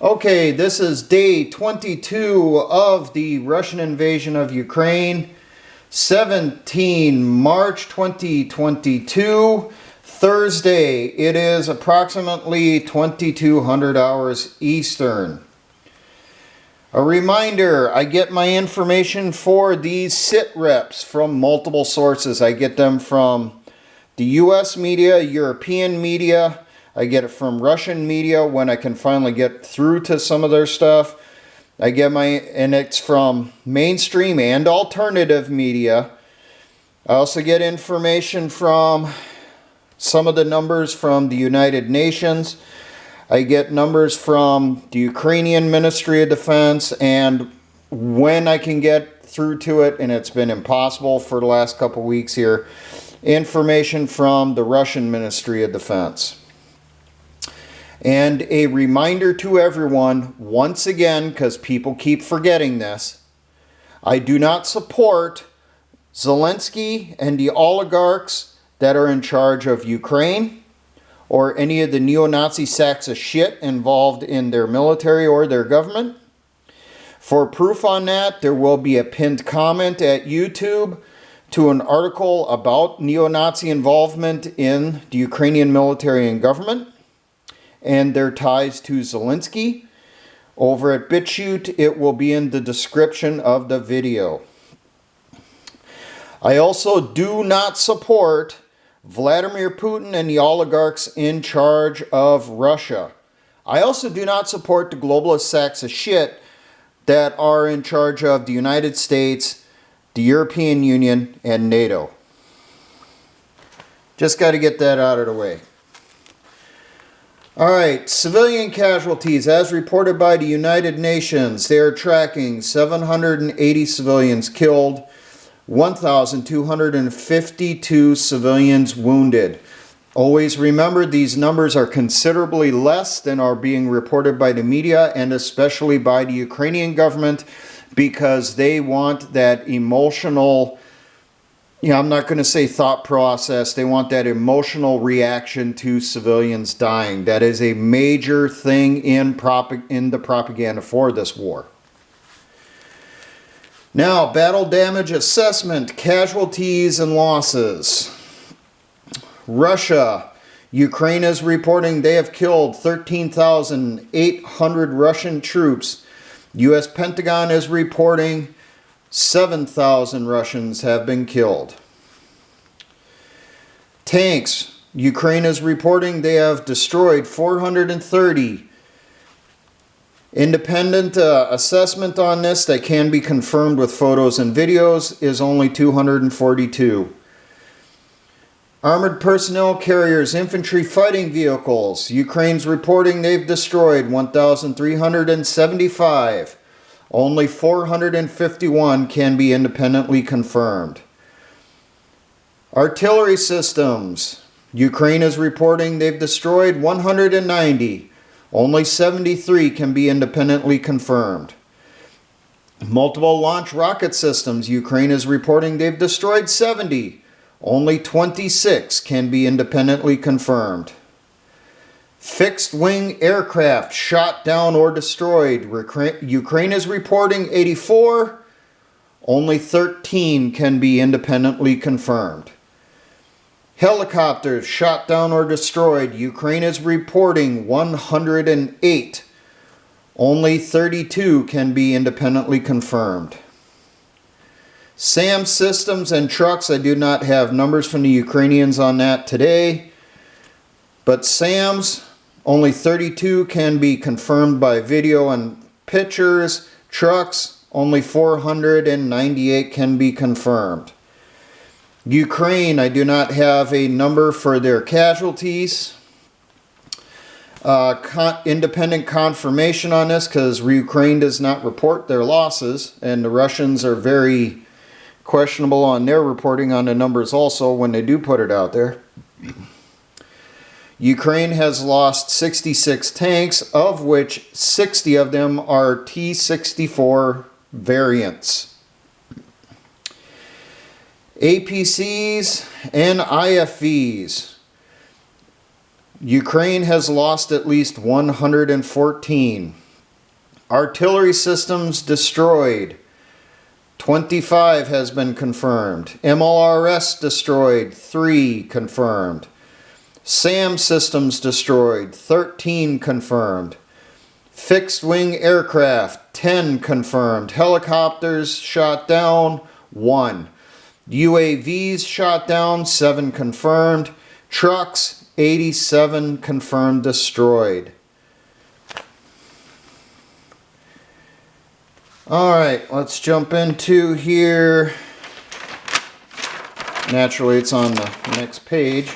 Okay, this is day 22 of the Russian invasion of Ukraine. 17 March 2022, Thursday. It is approximately 2200 hours Eastern. A reminder, I get my information for these sit reps from multiple sources. I get them from the US media, European media. I get it from Russian media when I can finally get through to some of their stuff. And it's from mainstream and alternative media. I also get information from some of the numbers from the United Nations. I get numbers from the Ukrainian Ministry of Defense, and when I can get through to it, and it's been impossible for the last couple weeks here, information from the Russian Ministry of Defense. And a reminder to everyone, once again, because people keep forgetting this, I do not support Zelensky and the oligarchs that are in charge of Ukraine, or any of the neo-Nazi sacks of shit involved in their military or their government. For proof on that, there will be a pinned comment at YouTube to an article about neo-Nazi involvement in the Ukrainian military and government and their ties to Zelensky. Over at BitChute, it will be in the description of the video. I also do not support Vladimir Putin and the oligarchs in charge of Russia. I also do not support the globalist sacks of shit that are in charge of the United States, the European Union, and NATO. Just got to get that out of the way. Alright, civilian casualties as reported by the United Nations. They are tracking 780 civilians killed, 1,252 civilians wounded. Always remember, these numbers are considerably less than are being reported by the media and especially by the Ukrainian government, because they want that emotional, I'm not going to say thought process, they want that emotional reaction to civilians dying. That is a major thing in the propaganda for this war. Now, battle damage assessment, casualties and losses. Russia. Ukraine is reporting they have killed 13,800 Russian troops. U.S. Pentagon is reporting 7,000 Russians have been killed. Tanks. Ukraine is reporting they have destroyed 430. Independent assessment on this that can be confirmed with photos and videos is only 242. Armored personnel carriers, infantry fighting vehicles. Ukraine's reporting they've destroyed 1,375. Only 451 can be independently confirmed. Artillery systems. Ukraine is reporting they've destroyed 190. Only 73 can be independently confirmed. Multiple launch rocket systems. Ukraine is reporting they've destroyed 70. Only 26 can be independently confirmed. Fixed-wing aircraft shot down or destroyed. Ukraine is reporting 84. Only 13 can be independently confirmed. Helicopters shot down or destroyed. Ukraine is reporting 108. Only 32 can be independently confirmed. SAM systems and trucks, I do not have numbers from the Ukrainians on that today. But SAMs, only 32 can be confirmed by video and pictures. Trucks, only 498 can be confirmed. Ukraine, I do not have a number for their casualties. Independent confirmation on this, because Ukraine does not report their losses, and the Russians are very questionable on their reporting on the numbers also when they do put it out there. Ukraine has lost 66 tanks, of which 60 of them are T-64 variants. APCs and IFVs. Ukraine has lost at least 114. Artillery systems destroyed. 25 has been confirmed. MLRS destroyed. 3 confirmed. SAM systems destroyed. 13 confirmed. Fixed wing aircraft. 10 confirmed. Helicopters shot down. 1. UAVs shot down. 7 confirmed. Trucks. 87 confirmed destroyed. Alright, let's jump into here. Naturally, it's on the next page.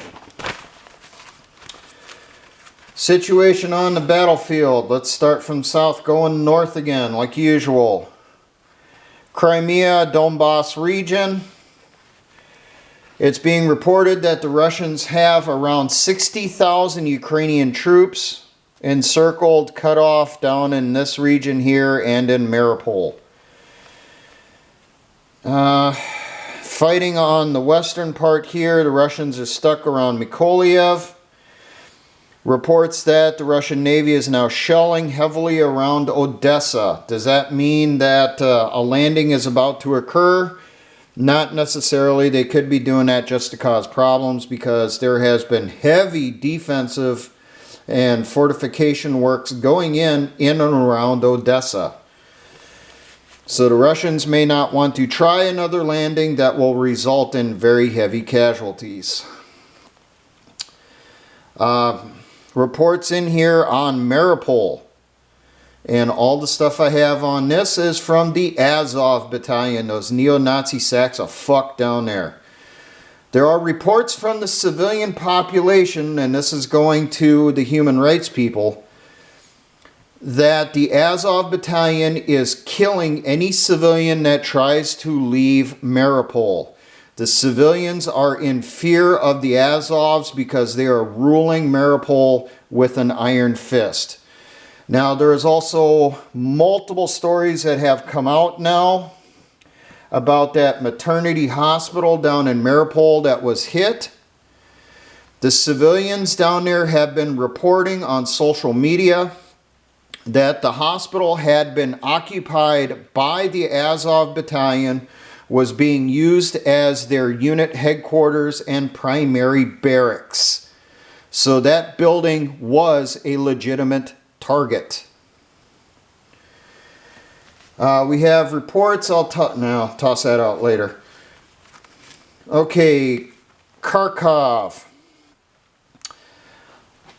Situation on the battlefield. Let's start from south going north again, like usual. Crimea, Donbass region. It's being reported that the Russians have around 60,000 Ukrainian troops encircled, cut off down in this region here and in Mariupol. Fighting on the western part here, the Russians are stuck around Mykolaiv. Reports that the Russian Navy is now shelling heavily around Odessa. Does that mean that a landing is about to occur? Not necessarily. They could be doing that just to cause problems, because there has been heavy defensive and fortification works going in and around Odessa. So the Russians may not want to try another landing that will result in very heavy casualties. Reports in here on Mariupol. And all the stuff I have on this is from the Azov battalion, those neo-Nazi sacks of fuck down there. There are reports from the civilian population, and this is going to the human rights people, that the Azov battalion is killing any civilian that tries to leave Mariupol. The civilians are in fear of the Azovs because they are ruling Mariupol with an iron fist. Now, there is also multiple stories that have come out now about that maternity hospital down in Mariupol that was hit. The civilians down there have been reporting on social media that the hospital had been occupied by the Azov battalion, was being used as their unit headquarters and primary barracks. So that building was a legitimate target. We have reports. I'll toss that out later. Okay, Kharkov.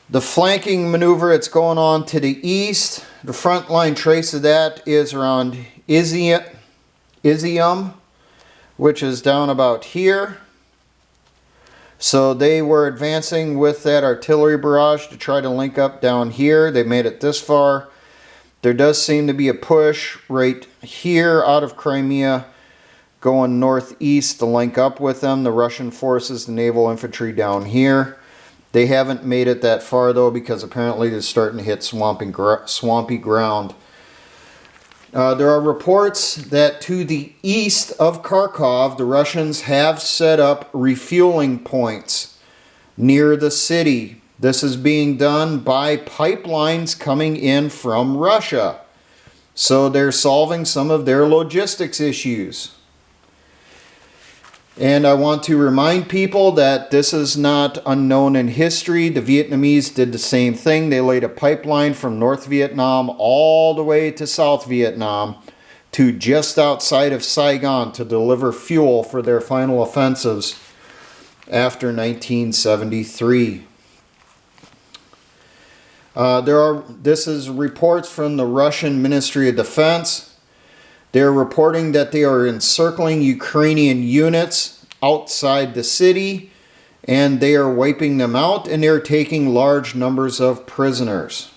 The flanking maneuver that's going on to the east. The front line trace of that is around Izium, which is down about here. So they were advancing with that artillery barrage to try to link up down here. They made it this far. There does seem to be a push right here out of Crimea going northeast to link up with them. The Russian forces, the naval infantry down here. They haven't made it that far though, because apparently they're starting to hit swampy ground. There are reports that to the east of Kharkov, the Russians have set up refueling points near the city. This is being done by pipelines coming in from Russia. So they're solving some of their logistics issues. And I want to remind people that this is not unknown in history. The Vietnamese did the same thing. They laid a pipeline from North Vietnam all the way to South Vietnam to just outside of Saigon to deliver fuel for their final offensives after 1973. This is reports from the Russian Ministry of Defense. They're reporting that they are encircling Ukrainian units outside the city, and they are wiping them out, and they're taking large numbers of prisoners.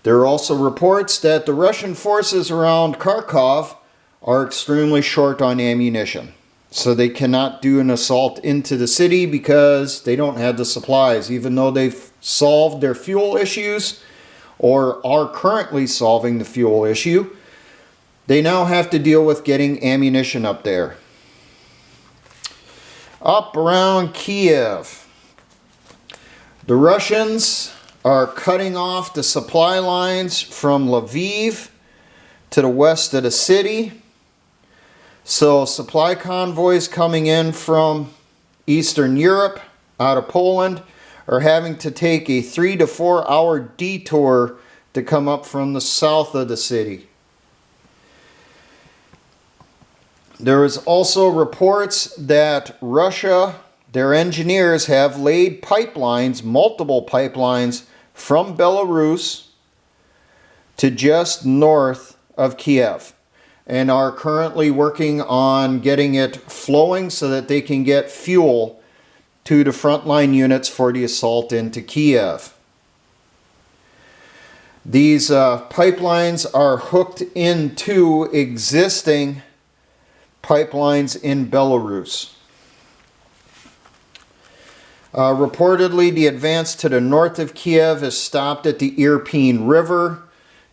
There are also reports that the Russian forces around Kharkov are extremely short on ammunition. So they cannot do an assault into the city because they don't have the supplies, even though they've solved their fuel issues or are currently solving the fuel issue. They now have to deal with getting ammunition up there. Up around Kiev. The Russians are cutting off the supply lines from Lviv to the west of the city. So supply convoys coming in from Eastern Europe out of Poland are having to take a 3 to 4 hour detour to come up from the south of the city. There is also reports that Russia, their engineers have laid pipelines, multiple pipelines from Belarus to just north of Kiev, and are currently working on getting it flowing so that they can get fuel to the frontline units for the assault into Kiev. These pipelines are hooked into existing pipelines in Belarus. Reportedly, the advance to the north of Kiev is stopped at the Irpin River.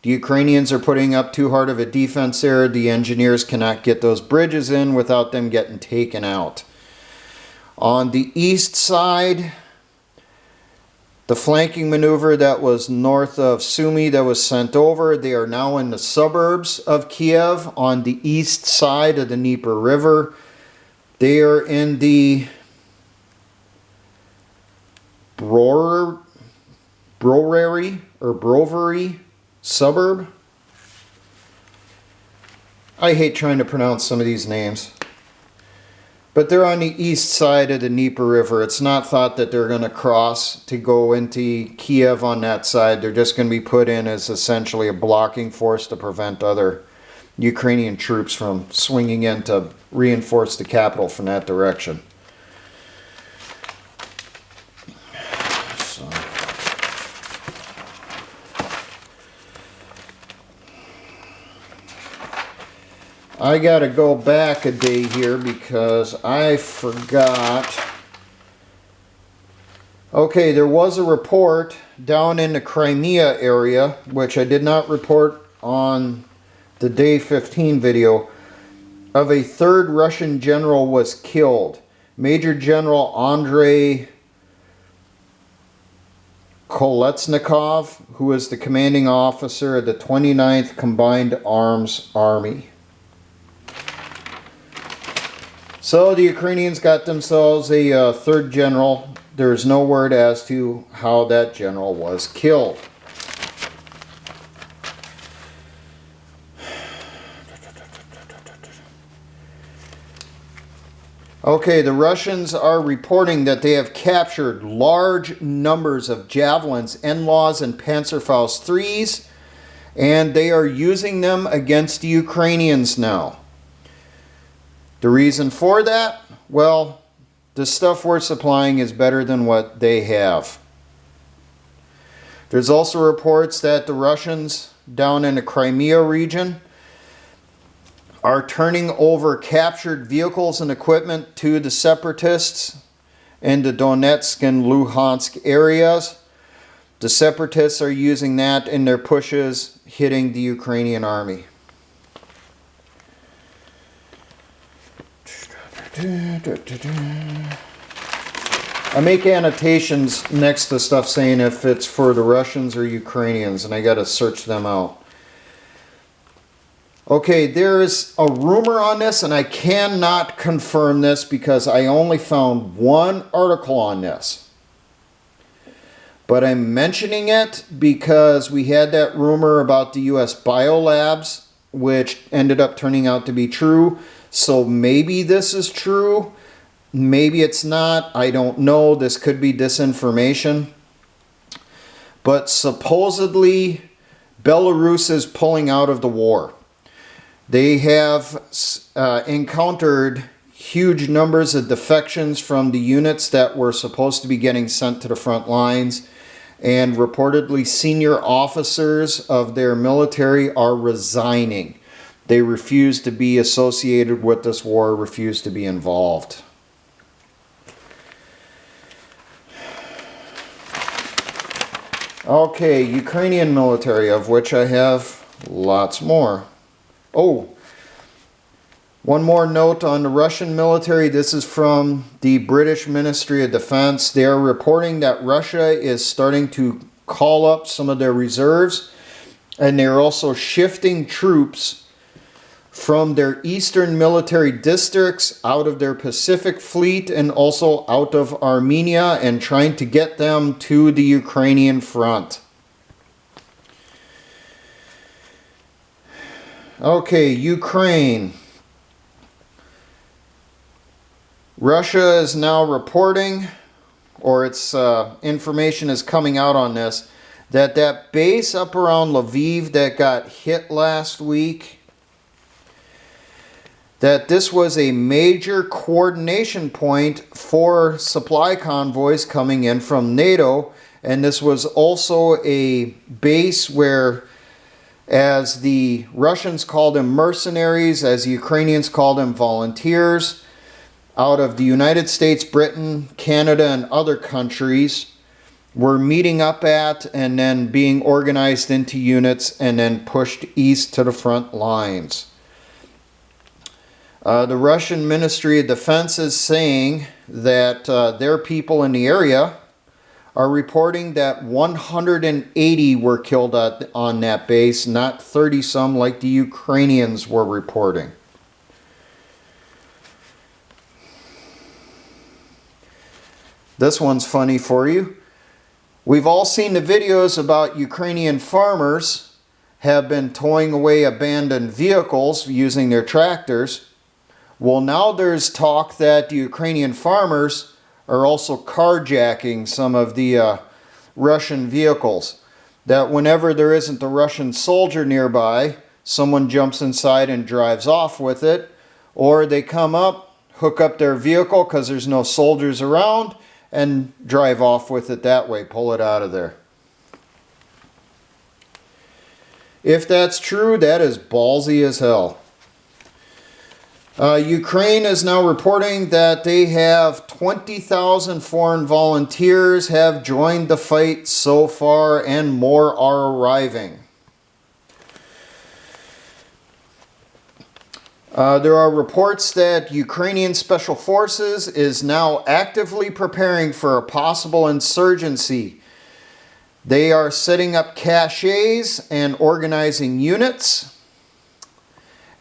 The Ukrainians are putting up too hard of a defense there. The engineers cannot get those bridges in without them getting taken out. On the east side, the flanking maneuver that was north of Sumy that was sent over, they are now in the suburbs of Kiev on the east side of the Dnieper River. They are in the Brovary suburb. I hate trying to pronounce some of these names. But they're on the east side of the Dnieper River. It's not thought that they're going to cross to go into Kiev on that side. They're just going to be put in as essentially a blocking force to prevent other Ukrainian troops from swinging in to reinforce the capital from that direction. So. I gotta go back a day here because I forgot. Okay, there was a report down in the Crimea area, which I did not report on the day 15 video, of a third Russian general was killed. Major General Andrei Kolesnikov, who is the commanding officer of the 29th Combined Arms Army. So the Ukrainians got themselves a third general. There is no word as to how that general was killed. Okay, the Russians are reporting that they have captured large numbers of Javelins, NLAWs, and Panzerfaust 3s, and they are using them against the Ukrainians now. The reason for that? Well, the stuff we're supplying is better than what they have. There's also reports that the Russians down in the Crimea region are turning over captured vehicles and equipment to the separatists in the Donetsk and Luhansk areas. The separatists are using that in their pushes hitting the Ukrainian army. I make annotations next to stuff saying if it's for the Russians or Ukrainians, and I got to search them out. Okay, there is a rumor on this, and I cannot confirm this because I only found one article on this. But I'm mentioning it because we had that rumor about the US biolabs, which ended up turning out to be true. So maybe this is true, maybe it's not, I don't know, this could be disinformation. But supposedly Belarus is pulling out of the war. They have encountered huge numbers of defections from the units that were supposed to be getting sent to the front lines, and reportedly senior officers of their military are resigning. They refuse to be associated with this war, refuse to be involved. Okay, Ukrainian military, of which I have lots more. Oh, one more note on the Russian military. This is from the British Ministry of Defense. They are reporting that Russia is starting to call up some of their reserves, and they're also shifting troops from their eastern military districts out of their Pacific fleet and also out of Armenia, and trying to get them to the Ukrainian front. Okay, Ukraine. Russia is now reporting, or its information is coming out on this, that base up around Lviv that got hit last week, that this was a major coordination point for supply convoys coming in from NATO, and this was also a base where, as the Russians called them mercenaries, as the Ukrainians called them volunteers, out of the United States, Britain, Canada, and other countries were meeting up at and then being organized into units and then pushed east to the front lines. The Russian Ministry of Defense is saying that their people in the area are reporting that 180 were killed on that base, not 30-some like the Ukrainians were reporting. This one's funny for you. We've all seen the videos about Ukrainian farmers have been towing away abandoned vehicles using their tractors. Well, now there's talk that the Ukrainian farmers are also carjacking some of the Russian vehicles. That whenever there isn't a Russian soldier nearby, someone jumps inside and drives off with it, or they come up, hook up their vehicle because there's no soldiers around, and drive off with it that way, pull it out of there. If that's true, that is ballsy as hell. Ukraine is now reporting that they have 20,000 foreign volunteers have joined the fight so far, and more are arriving. There are reports that Ukrainian Special Forces is now actively preparing for a possible insurgency. They are setting up caches and organizing units,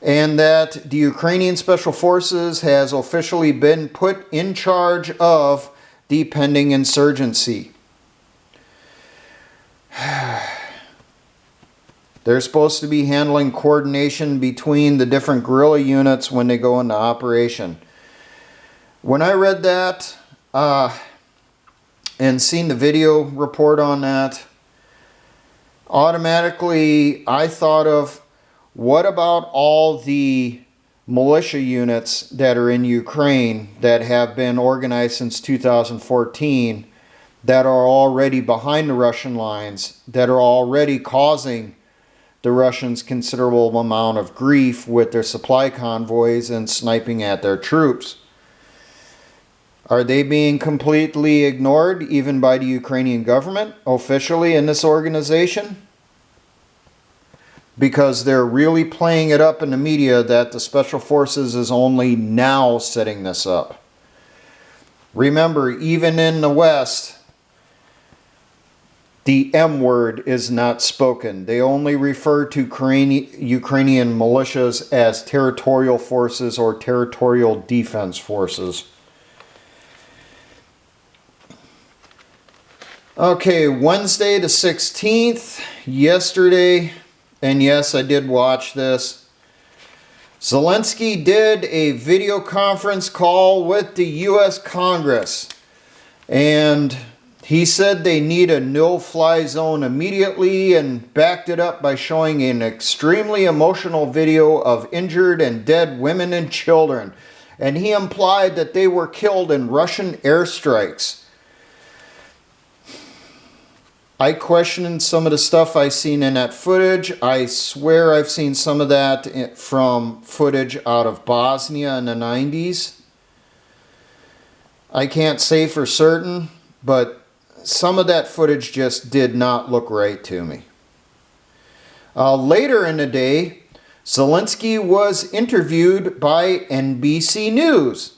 and that the Ukrainian Special Forces has officially been put in charge of the pending insurgency. They're supposed to be handling coordination between the different guerrilla units when they go into operation. When I read that and seen the video report on that, automatically I thought of, what about all the militia units that are in Ukraine that have been organized since 2014 that are already behind the Russian lines, that are already causing the Russians considerable amount of grief with their supply convoys and sniping at their troops? Are they being completely ignored even by the Ukrainian government officially in this organization? Because they're really playing it up in the media that the Special Forces is only now setting this up. Remember, even in the West, the M word is not spoken. They only refer to Ukrainian militias as territorial forces or territorial defense forces. Okay, Wednesday the 16th, yesterday, and yes, I did watch this. Zelensky did a video conference call with the U.S. Congress, and he said they need a no-fly zone immediately, and backed it up by showing an extremely emotional video of injured and dead women and children. And he implied that they were killed in Russian airstrikes. I questioned some of the stuff I seen in that footage. I swear I've seen some of that from footage out of Bosnia in the 90s. I can't say for certain, but some of that footage just did not look right to me. Later in the day, Zelensky was interviewed by NBC News,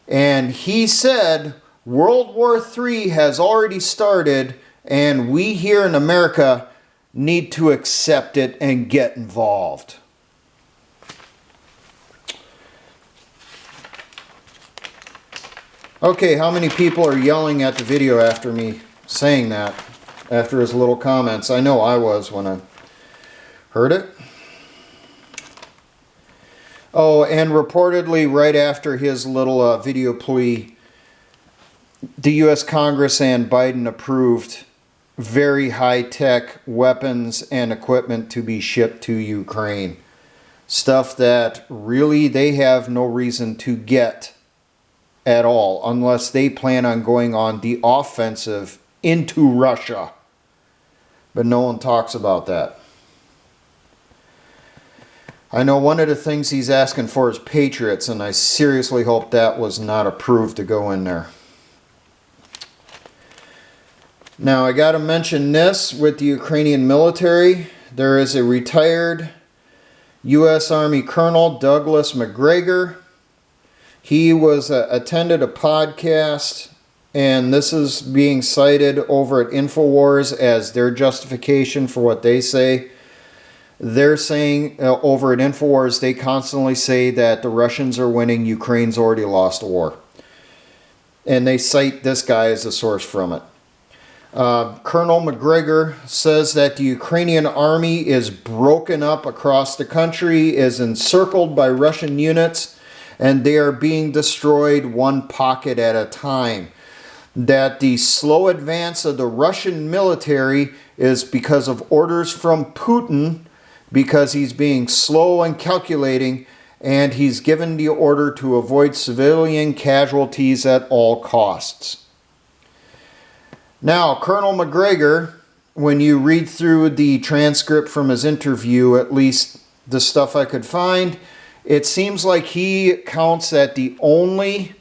and he said World War III has already started and we here in America need to accept it and get involved. Okay, how many people are yelling at the video after me saying that, after his little comments? I know I was when I heard it. Oh, and reportedly right after his little video plea, the U.S. Congress and Biden approved very high-tech weapons and equipment to be shipped to Ukraine. Stuff that really they have no reason to get at all, unless they plan on going on the offensive into Russia. But no one talks about that. I know one of the things he's asking for is Patriots, and I seriously hope that was not approved to go in there. Now, I got to mention this with the Ukrainian military. There is a retired U.S. Army Colonel, Douglas McGregor. He was attended a podcast, and this is being cited over at InfoWars as their justification for what they say. They're saying over at InfoWars, they constantly say that the Russians are winning, Ukraine's already lost the war. And they cite this guy as a source from it. Colonel McGregor says that the Ukrainian army is broken up across the country, is encircled by Russian units, and they are being destroyed one pocket at a time. That the slow advance of the Russian military is because of orders from Putin, because he's being slow and calculating, and he's given the order to avoid civilian casualties at all costs. Now, Colonel McGregor, when you read through the transcript from his interview, at least the stuff I could find, it seems like he counts that the only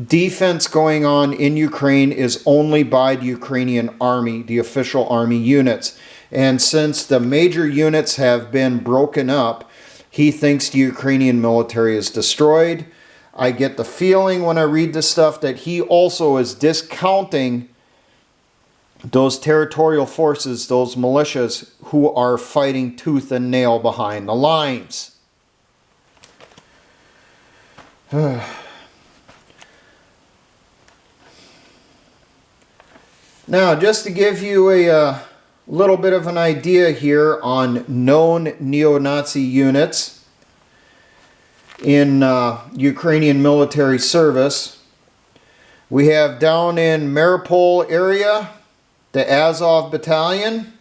defense going on in Ukraine is only by the Ukrainian army, the official army units. And since the major units have been broken up, he thinks the Ukrainian military is destroyed. I get the feeling when I read this stuff that he also is discounting those territorial forces, those militias who are fighting tooth and nail behind the lines. Now, just to give you a little bit of an idea here on known neo-Nazi units in Ukrainian military service, we have down in Mariupol area, the Azov battalion,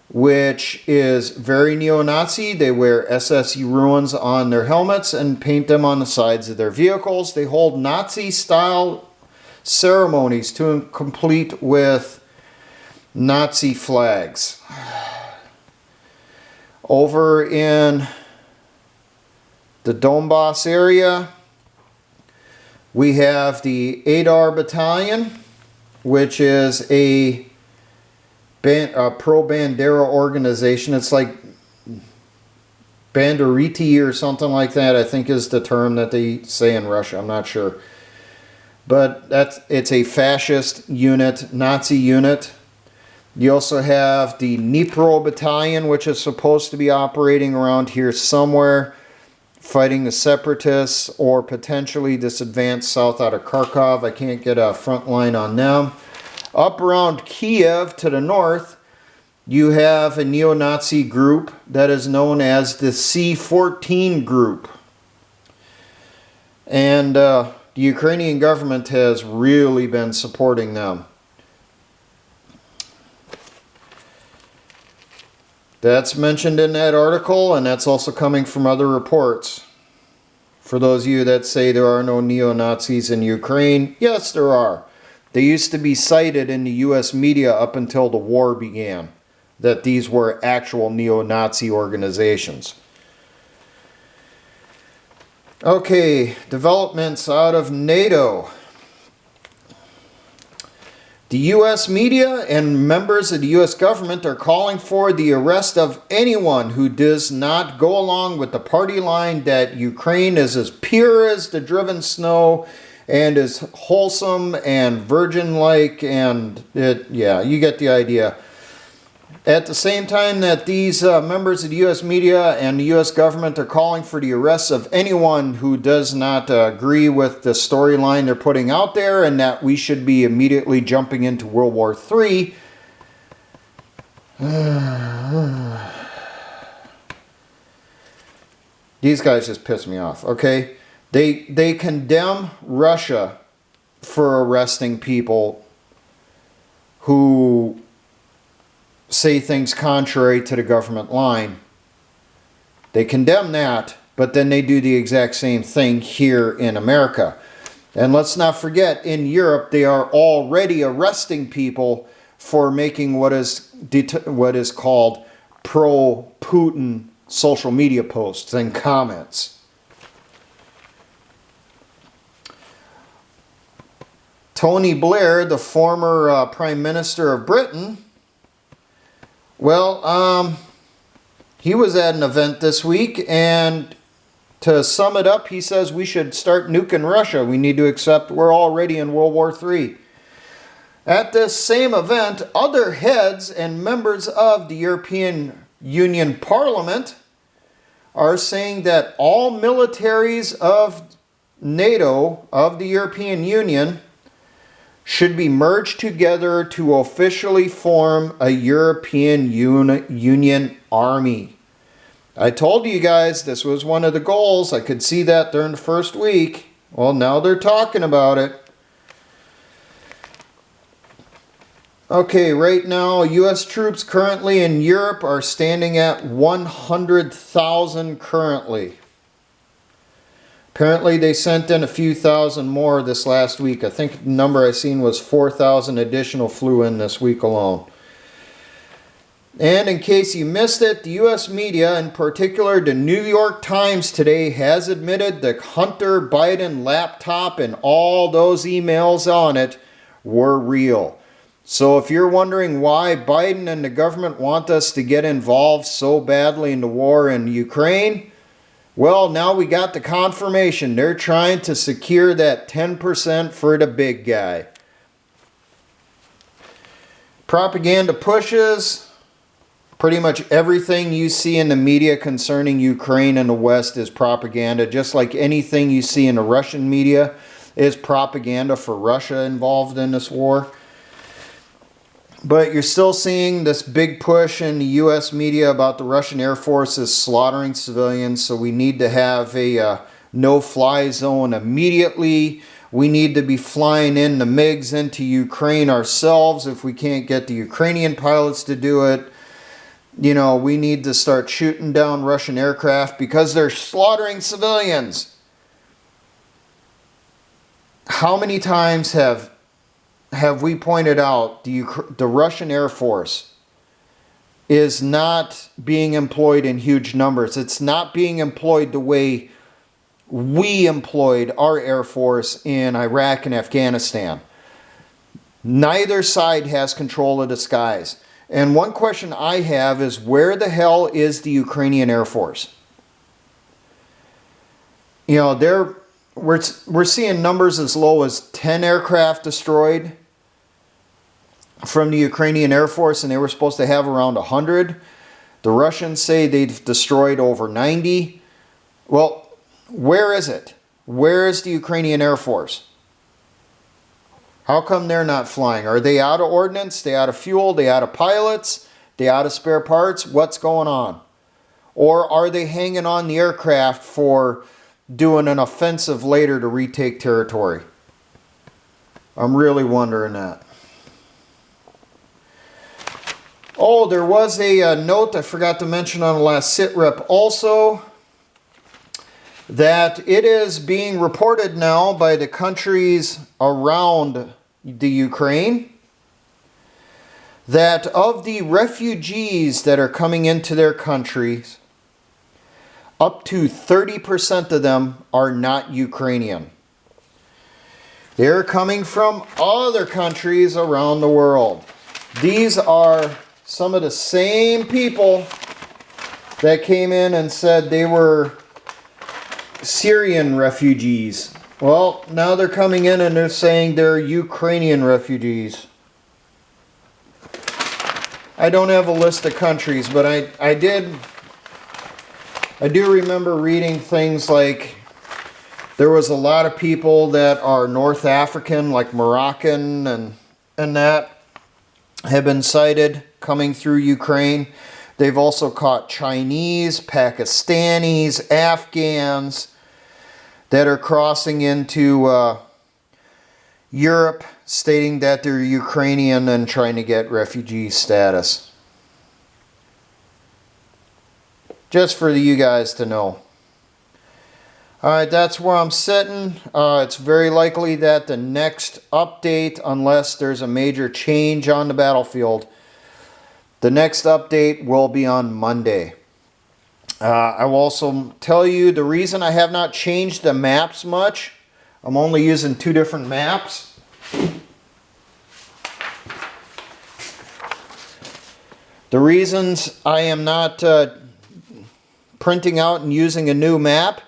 which is very neo-Nazi. They wear SS ruins on their helmets and paint them on the sides of their vehicles. They hold Nazi-style ceremonies to complete with Nazi flags. Over in the Donbass area, we have the Adar battalion, which is a pro-Bandera organization. It's like Banderiti or something like that, I think is the term that they say in Russia. I'm not sure. But it's a fascist unit, Nazi unit. You also have the Dnipro battalion, which is supposed to be operating around here somewhere, fighting the separatists or potentially this advance south out of Kharkov. I can't get a front line on them. Up around Kiev to the north, you have a neo-Nazi group that is known as the C-14 group. And the Ukrainian government has really been supporting them. That's mentioned in that article, and that's also coming from other reports. For those of you that say there are no neo-Nazis in Ukraine, yes, there are. They used to be cited in the U.S. media up until the war began, that these were actual neo-Nazi organizations. Okay, developments out of NATO. The U.S. media and members of the U.S. government are calling for the arrest of anyone who does not go along with the party line that Ukraine is as pure as the driven snow and is wholesome and virgin-like, and yeah, you get the idea. At the same time that these members of the U.S. media and the U.S. government are calling for the arrests of anyone who does not agree with the storyline they're putting out there, and that we should be immediately jumping into World War III. These guys just piss me off, okay? They condemn Russia for arresting people who say things contrary to the government line. They condemn that, but then they do the exact same thing here in America. And let's not forget, in Europe, they are already arresting people for making what is called pro-Putin social media posts and comments. Tony Blair, the former Prime Minister of Britain, well, he was at an event this week, and to sum it up, he says we should start nuking Russia. We need to accept we're already in World War III. At this same event, other heads and members of the European Union Parliament are saying that all militaries of NATO, of the European Union, should be merged together to officially form a European Union army. I told you guys this was one of the goals. I could see that during the first week. Well, now they're talking about it. Okay, right now, U.S. troops currently in Europe are standing at 100,000 currently. Apparently, they sent in a few thousand more this last week. I think the number I seen was 4,000 additional flew in this week alone. And in case you missed it, the U.S. media, in particular the New York Times today, has admitted the Hunter Biden laptop and all those emails on it were real. So if you're wondering why Biden and the government want us to get involved so badly in the war in Ukraine, well, now we got the confirmation. They're trying to secure that 10% for the big guy. Propaganda pushes. Pretty much everything you see in the media concerning Ukraine and the West is propaganda. Just like anything you see in the Russian media is propaganda for Russia involved in this war. But you're still seeing this big push in the U.S. media about the Russian Air Force is slaughtering civilians. So we need to have a no-fly zone immediately. We need to be flying in the MiGs into Ukraine ourselves if we can't get the Ukrainian pilots to do it. You know, we need to start shooting down Russian aircraft because they're slaughtering civilians. How many times have we pointed out the Russian Air Force is not being employed in huge numbers. It's not being employed the way we employed our Air Force in Iraq and Afghanistan. Neither side has control of the skies. And one question I have is, where the hell is the Ukrainian Air Force? You know, we're seeing numbers as low as 10 aircraft destroyed from the Ukrainian Air Force, and they were supposed to have around 100. The Russians say they've destroyed over 90. Well, where is it? Where is the Ukrainian Air Force? How come they're not flying? Are they out of ordnance? They out of fuel? They out of pilots? They out of spare parts? What's going on? Or are they hanging on the aircraft for doing an offensive later to retake territory? I'm really wondering that. Oh, there was a note I forgot to mention on the last SITREP also, that it is being reported now by the countries around the Ukraine that of the refugees that are coming into their countries, up to 30% of them are not Ukrainian. They're coming from other countries around the world. These are some of the same people that came in and said they were Syrian refugees Well, now they're coming in and they're saying they're Ukrainian refugees. I don't have a list of countries, but I do remember reading things like there was a lot of people that are North African, like Moroccan and that, have been sighted coming through Ukraine. They've also caught Chinese, Pakistanis, Afghans that are crossing into Europe, stating that they're Ukrainian and trying to get refugee status. Just for you guys to know. Alright, that's where I'm sitting. It's very likely that the next update, unless there's a major change on the battlefield, the next update will be on Monday. I will also tell you the reason I have not changed the maps much. I'm only using 2 different maps. The reasons I am not printing out and using a new map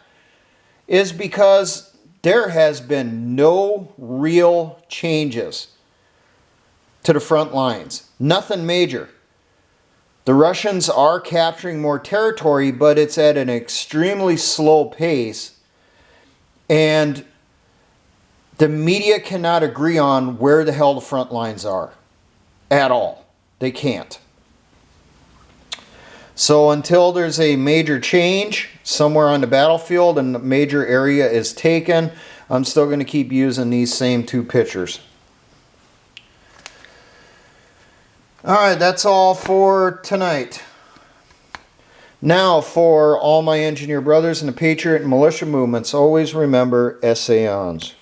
is because there has been no real changes to the front lines. Nothing major. The Russians are capturing more territory, but it's at an extremely slow pace. And the media cannot agree on where the hell the front lines are. At all. They can't. So until there's a major change somewhere on the battlefield and a major area is taken, I'm still going to keep using these same 2 pictures. Alright, that's all for tonight. Now, for all my engineer brothers and the Patriot and militia movements, always remember, essayons.